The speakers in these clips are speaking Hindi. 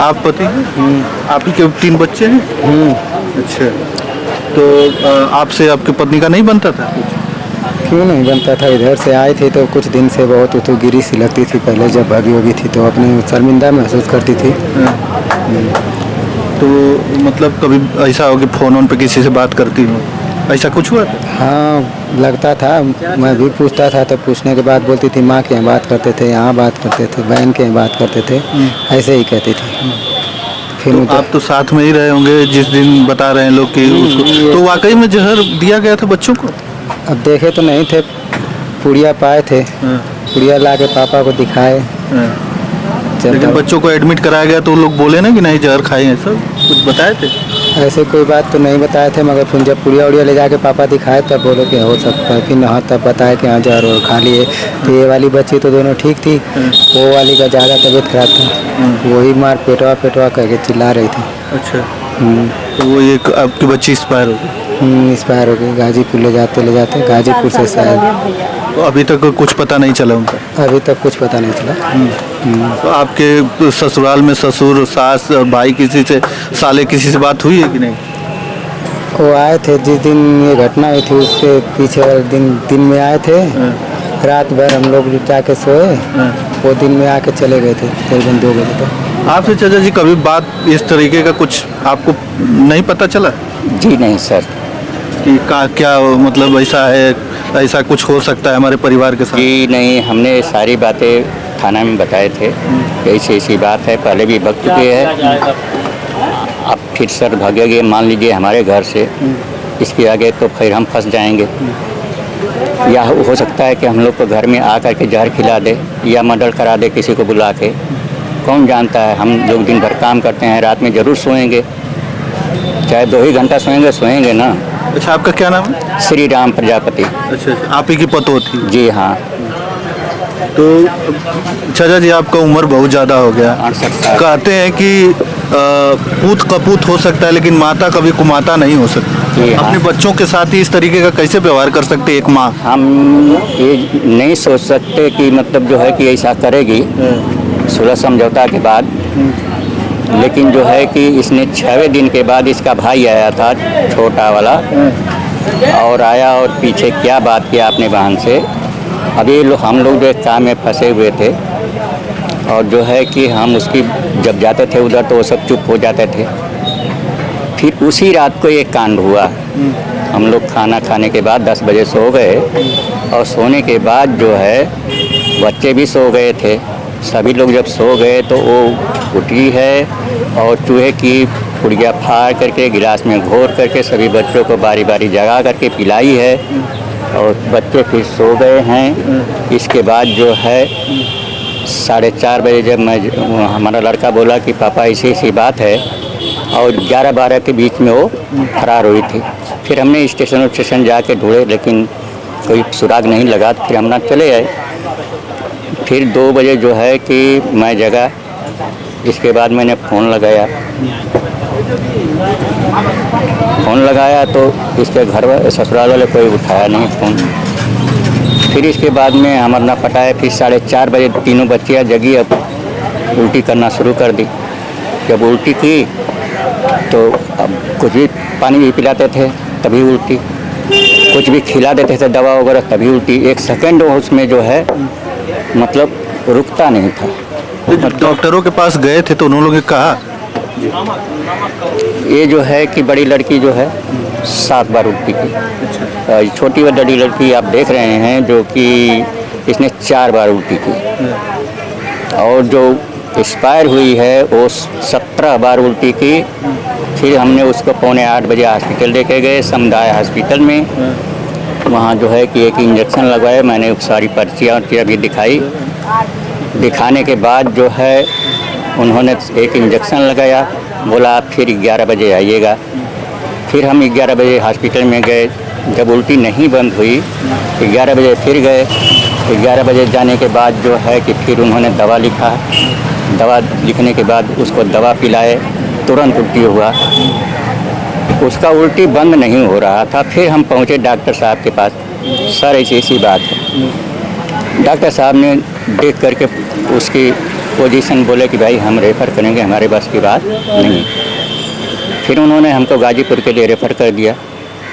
आप पति? आप ही के 3 बच्चे हैं? अच्छा, तो आपसे आपकी पत्नी का नहीं बनता था कुछ? क्यों नहीं बनता था। इधर से आए थे तो कुछ दिन से बहुत तो गिरी सी लगती थी। पहले जब भागी होगी थी तो अपने शर्मिंदा महसूस करती थी। तो मतलब कभी ऐसा हो कि फ़ोन पे किसी से बात करती हूँ, ऐसा कुछ हुआ था? हाँ, लगता था। मैं भी पूछता था तो पूछने के बाद बोलती थी माँ के यहाँ बात करते थे, यहाँ बात करते थे, बहन के यहाँ बात करते थे, ऐसे ही कहती थी। फिर तो आप तो साथ में ही रहे होंगे जिस दिन बता रहे हैं लोग कि उसको, तो वाकई में जहर दिया गया था बच्चों को? अब देखे तो नहीं थे, पुड़िया पाए थे। पुड़िया ला के पापा को दिखाए। लेकिन बच्चों को एडमिट कराया गया तो लोग बोले ना कि नहीं जहर खाए हैं, सब कुछ बताए थे? ऐसे कोई बात तो नहीं बताए थे, मगर फिर जब पुड़िया उड़िया ले जाके पापा दिखाए तब बोले कि हो सकता है। फिर हाँ तब बताया कि हाँ जहर और खा लिए। तो ये वाली बच्ची तो दोनों ठीक थी, वो वाली का ज़्यादा तबीयत खराब था। वही मार पेटवा पेटवा करके चिल्ला रही थी। अच्छा, तो वो एक आपकी बच्ची एक्सपायर हो गई? एक्सपायर हो गई। गाजीपुर ले जाते गाजीपुर से शायद। तो अभी तक कुछ पता नहीं चला उनका? अभी तक कुछ पता नहीं चला। तो आपके ससुराल में ससुर, सास और भाई किसी से, साले किसी से बात हुई है कि नहीं? वो आए थे जिस दिन ये घटना हुई थी उसके पीछे वाले दिन में आए थे। रात भर हम लोग जाके सोए। वो दिन में आके चले गए थे करीबन 2 बजे तक। आपसे चाचा जी कभी बात इस तरीके का कुछ आपको नहीं पता चला जी नहीं सर। कि क्या मतलब ऐसा है, ऐसा कुछ हो सकता है हमारे परिवार के साथ? जी नहीं, हमने सारी बातें थाना में बताए थे, ऐसी बात है, पहले भी बक चुके हैं। अब फिर सर भागेंगे मान लीजिए हमारे घर से, इसके आगे तो फिर हम फंस जाएंगे। या हो सकता है कि हम लोग को घर में आकर के जहर खिला दे या मर्डर करा दे किसी को बुला के, कौन जानता है। हम लोग दिन भर काम करते हैं, रात में ज़रूर सोएंगे, चाहे 2 ही घंटा सोएंगे ना। अच्छा, आपका क्या नाम है? श्री राम प्रजापति। अच्छा, आप ही की पतो थी? जी हाँ। तो चाचा जी आपका उम्र बहुत ज़्यादा हो गया, 68 साल। कहते हैं कि पूत कपूत हो सकता है लेकिन माता कभी कुमाता नहीं हो सकती। जी हाँ। अपने बच्चों के साथ ही इस तरीके का कैसे व्यवहार कर सकते एक माँ? हम ये नहीं सोच सकते कि मतलब जो है कि ऐसा करेगी सुलह समझौता के बाद। लेकिन जो है कि इसने 6वें दिन के बाद इसका भाई आया था छोटा वाला, और आया और पीछे क्या बात किया अपने बहन से। अभी हम लोग जो एक काम में फंसे हुए थे, और जो है कि हम उसकी जब जाते थे उधर तो वो सब चुप हो जाते थे। फिर उसी रात को एक कांड हुआ। हम लोग खाना खाने के बाद 10 बजे सो गए, और सोने के बाद जो है बच्चे भी सो गए थे। सभी लोग जब सो गए तो वो उठी है और चूहे की पुड़िया फाड़ करके गिलास में घोर करके सभी बच्चों को बारी बारी जगा करके पिलाई है, और बच्चे फिर सो गए हैं। इसके बाद जो है 4:30 बजे जब हमारा लड़का बोला कि पापा ऐसी बात है, और 11-12 के बीच में वो फरार हुई थी। फिर हमने स्टेशन जाके ढूंढे लेकिन कोई सुराग नहीं लगा, तो फिर हम ना चले आए। फिर 2 बजे जो है कि मैं जगा, इसके बाद मैंने फ़ोन लगाया तो इसके घर ससुराल वाले कोई उठाया नहीं फ़ोन। फिर इसके बाद में हमारा ना पटाया। फिर 4:30 बजे तीनों बच्चियाँ जगी, अब उल्टी करना शुरू कर दी। जब उल्टी की तो अब कुछ भी पानी भी पिलाते थे तभी उल्टी, कुछ भी खिला देते थे दवा वगैरह तभी उल्टी। 1 सेकंड उसमें जो है मतलब रुकता नहीं था। तो डॉक्टरों के पास गए थे तो उन्होंने कहा ये जो है कि बड़ी लड़की जो है 7 बार उल्टी की। छोटी बड़ी लड़की आप देख रहे हैं जो कि इसने 4 बार उल्टी की, और जो एक्सपायर हुई है वो 17 बार उल्टी की। फिर हमने उसको 7:45 बजे हॉस्पिटल लेके गए, समुदाय हॉस्पिटल में। वहाँ जो है कि एक इंजेक्शन लगवाए। मैंने सारी पर्चियाँ भी दिखाई। दिखाने के बाद जो है उन्होंने एक इंजेक्शन लगाया, बोला आप फिर 11 बजे आइएगा। फिर हम 11 बजे हॉस्पिटल में गए। जब उल्टी नहीं बंद हुई 11 बजे फिर गए। 11 बजे जाने के बाद जो है कि फिर उन्होंने दवा लिखा। दवा लिखने के बाद उसको दवा पिलाए, तुरंत उल्टी हुआ। उसका उल्टी बंद नहीं हो रहा था। फिर हम पहुंचे डॉक्टर साहब के पास। सर ऐसी बात है। डॉक्टर साहब ने देख करके उसकी पोजीशन बोले कि भाई हम रेफ़र करेंगे, हमारे बस की बात नहीं। फिर उन्होंने हमको गाजीपुर के लिए रेफ़र कर दिया।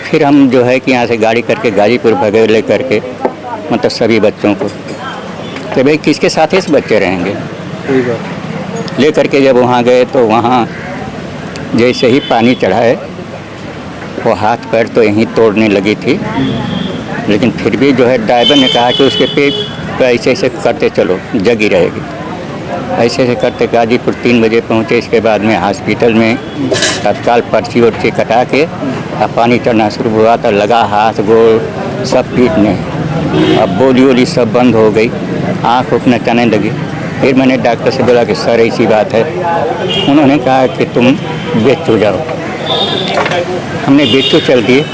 फिर हम जो है कि यहाँ से गाड़ी करके गाजीपुर भगे ले करके, मतलब सभी बच्चों को, कि भाई किसके साथ इस बच्चे रहेंगे। सही बात। ले करके जब वहाँ गए तो वहाँ जैसे ही पानी चढ़ा है, वो हाथ पैर तो यहीं तोड़ने लगी थी, लेकिन फिर भी जो है ड्राइवर ने कहा कि उसके पेट पे ऐसे ऐसे करते चलो, जगी रहेगी। ऐसे ऐसे करते गाजीपुर 3 बजे पहुँचे। इसके बाद में हॉस्पिटल में तत्काल पर्ची वर्ची कटा के अब पानी चढ़ना शुरू हुआ तो लगा हाथ गोड़ सब पीटने। अब बोली वोली सब बंद हो गई, आँख उठ नचाने लगी। फिर मैंने डॉक्टर से बोला कि सर ऐसी बात है। उन्होंने कहा कि तुम बेचू जाओ। हमने बेचू चल दिए।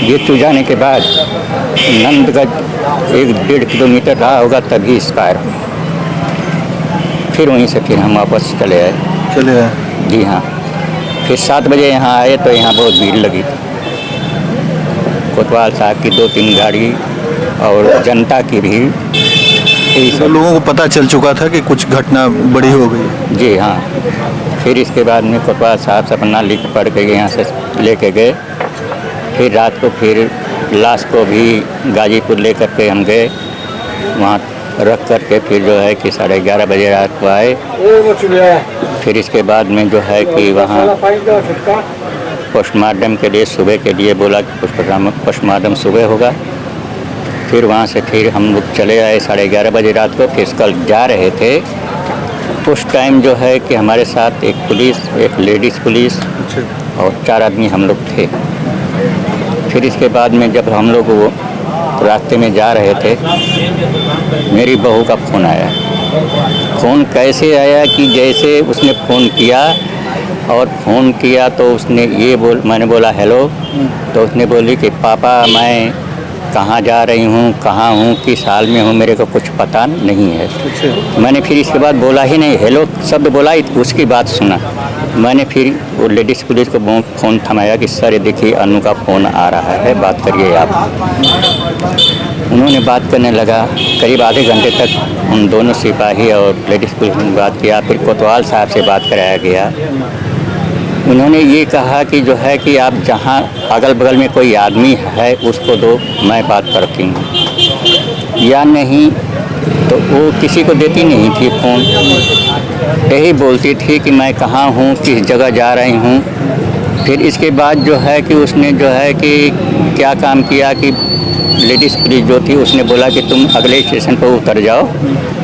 बेचू जाने के बाद नंदगंज 1-1.5 किलोमीटर रहा होगा तभी एक्सपायर हुआ। फिर वहीं से फिर हम वापस चले आए। चले आए। जी हाँ। फिर 7 बजे यहाँ आए तो यहाँ बहुत भीड़ लगी थी। कोतवाल साहब की 2-3 गाड़ी और जनता की भीड़, यही तो सब। लोगों को पता चल चुका था कि कुछ घटना बड़ी हो गई। जी हाँ। फिर इसके बाद में कोतवाल साहब से अपना लिख पढ़ के यहाँ से लेके गए। फिर रात को फिर लाश को भी गाजीपुर ले करके हम गए, वहाँ रख करके फिर जो है कि 11:30 बजे रात को आए। फिर इसके बाद में जो है कि वहाँ पोस्टमार्टम के लिए सुबह के लिए बोला कि पोस्टमार्टम सुबह होगा। फिर वहाँ से फिर हम लोग चले आए 11:30 बजे रात को। फिर कल जा रहे थे, उस टाइम जो है कि हमारे साथ एक पुलिस, एक लेडीज़ पुलिस और 4 आदमी हम लोग थे। फिर इसके बाद में जब हम लोग वो रास्ते में जा रहे थे, मेरी बहू का फ़ोन आया। फ़ोन कैसे आया कि जैसे उसने फ़ोन किया और फ़ोन किया तो उसने मैंने बोला हेलो, तो उसने बोली कि पापा मैं कहाँ जा रही हूँ, कहाँ हूँ, किस हाल में हूँ, मेरे को कुछ पता नहीं है। मैंने फिर इसके बाद बोला ही नहीं, हेलो शब्द बोला, उसकी बात सुना। मैंने फिर वो लेडीज़ पुलिस को फ़ोन थमाया कि सर ये देखिए अनु का फ़ोन आ रहा है, बात करिए आप। उन्होंने बात करने लगा। करीब आधे घंटे तक उन दोनों सिपाही और लेडीज़ पुलिस ने बात किया। फिर कोतवाल साहब से बात कराया गया। उन्होंने ये कहा कि जो है कि आप जहाँ अगल बगल में कोई आदमी है उसको दो, मैं बात करती हूँ, या नहीं तो वो किसी को देती नहीं थी फ़ोन। यही बोलती थी कि मैं कहाँ हूँ, किस जगह जा रही हूँ। फिर इसके बाद जो है कि उसने जो है कि क्या काम किया कि लेडीज़ पुलिस जो थी उसने बोला कि तुम अगले स्टेशन पर उतर जाओ,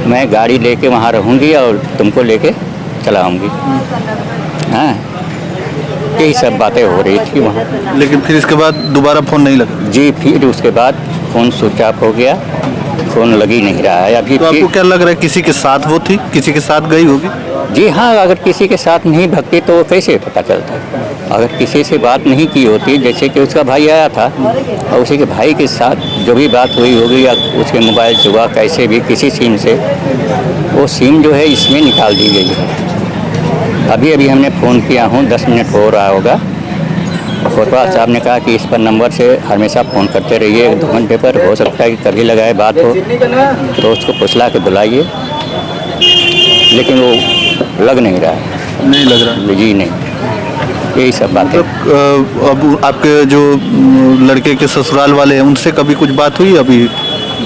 मैं गाड़ी लेके वहाँ रहूँगी और तुमको लेके चलाऊँगी। हाँ, यही सब बातें हो रही थी वहाँ। लेकिन फिर इसके बाद दोबारा फ़ोन नहीं लगा। जी, फिर उसके बाद फ़ोन स्विच ऑफ हो गया, फ़ोन लग ही नहीं रहा है अभी। तो आपको क्या लग रहा है, किसी के साथ वो थी, किसी के साथ गई होगी? जी हाँ, अगर किसी के साथ नहीं भगती तो वो कैसे पता चलता है। अगर किसी से बात नहीं की होती, जैसे कि उसका भाई आया था और उसी के भाई के साथ जो भी बात हुई होगी या उसके मोबाइल से हुआ, कैसे भी किसी सिम से, वो सिम जो है इसमें निकाल दी गई है। अभी हमने फ़ोन किया हूँ, 10 मिनट हो रहा होगा। कोतवाल साहब ने कहा कि इस पर नंबर से हमेशा फ़ोन करते रहिए, 2 घंटे पर हो सकता है कि कभी लगाए बात हो तो उसको फुसला के बुलाइए, लेकिन वो लग नहीं रहा है। नहीं लग रहा। जी नहीं, यही सब बातें। तो अब आपके जो लड़के के ससुराल वाले हैं उनसे कभी कुछ बात हुई अभी?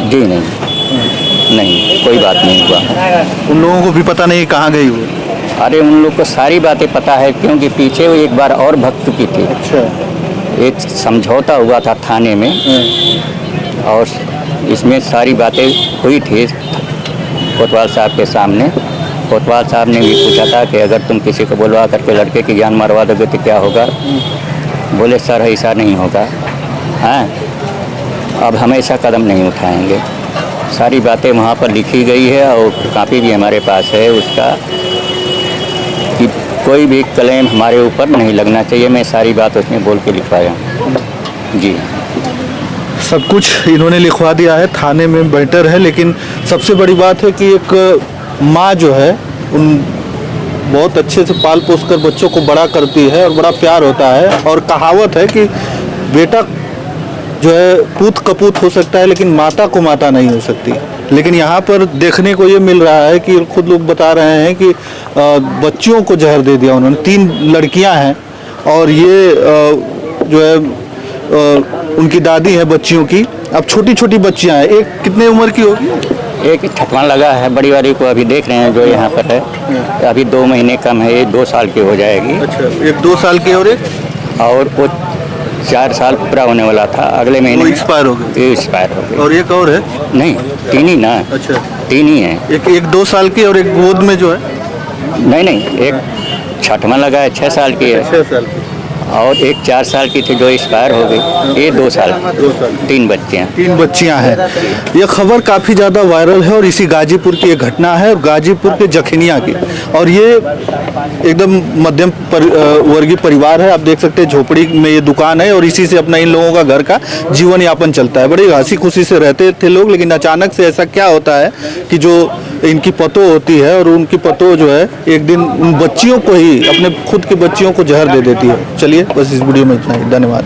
जी नहीं, कोई बात नहीं हुआ। उन लोगों को भी पता नहीं कहाँ गई वो? अरे उन लोग को सारी बातें पता है, क्योंकि पीछे वो एक बार और भग चुकी थी। अच्छा। एक समझौता हुआ था थाने में और इसमें सारी बातें हुई थी कोतवाल साहब के सामने। कोतवाल साहब ने भी पूछा था कि अगर तुम किसी को बुलवा करके लड़के की जान मरवा दोगे तो क्या होगा। बोले सर ऐसा नहीं होगा, हाँ अब हम ऐसा कदम नहीं उठाएंगे। सारी बातें वहाँ पर लिखी गई है और कापी भी हमारे पास है उसका, कि कोई भी क्लेम हमारे ऊपर नहीं लगना चाहिए। मैं सारी बात उसमें बोल के लिखवाया जी। सब कुछ इन्होंने लिखवा दिया है, थाने में बेटर है। लेकिन सबसे बड़ी बात है कि एक माँ जो है उन बहुत अच्छे से पाल पोस कर बच्चों को बड़ा करती है और बड़ा प्यार होता है। और कहावत है कि बेटा जो है पूत कपूत हो सकता है लेकिन माता को माता नहीं हो सकती। लेकिन यहाँ पर देखने को ये मिल रहा है कि खुद लोग बता रहे हैं कि बच्चियों को जहर दे दिया उन्होंने। 3 लड़कियां हैं और ये जो है उनकी दादी है बच्चियों की। अब छोटी छोटी बच्चियां हैं, एक कितने उम्र की होगी? एक छठवां लगा है, बड़ी वाली को अभी देख रहे हैं जो यहाँ पर है, अभी 2 महीने कम है, ये 2 साल की हो जाएगी। अच्छा, एक 2 साल की और वो 4 साल पूरा होने वाला था, अगले महीने एक्सपायर हो गई। ये एक्सपायर हो गई। और एक और है? नहीं, 3 ही ना। अच्छा, 3 ही है। एक 2 साल की और एक गोद में जो है? नहीं, एक छठवां लगा है, 6 साल की है, 6 साल की, और एक 4 साल की थी जो एक्सपायर हो गई। ये 2 साल, 3 बच्चियाँ। 3 बच्चियां हैं। यह खबर काफ़ी ज़्यादा वायरल है और इसी गाजीपुर की एक घटना है, गाजीपुर के जखनिया की। और ये एकदम मध्यम वर्गीय परिवार है। आप देख सकते हैं झोपड़ी में ये दुकान है और इसी से अपना इन लोगों का घर का जीवन यापन चलता है। बड़ी हंसी खुशी से रहते थे लोग, लेकिन अचानक से ऐसा क्या होता है कि जो इनकी पतो होती है और उनकी पतो जो है एक दिन उन बच्चियों को ही, अपने खुद की बच्चियों को जहर दे देती है। चलिए, बस इस वीडियो में इतना ही। धन्यवाद।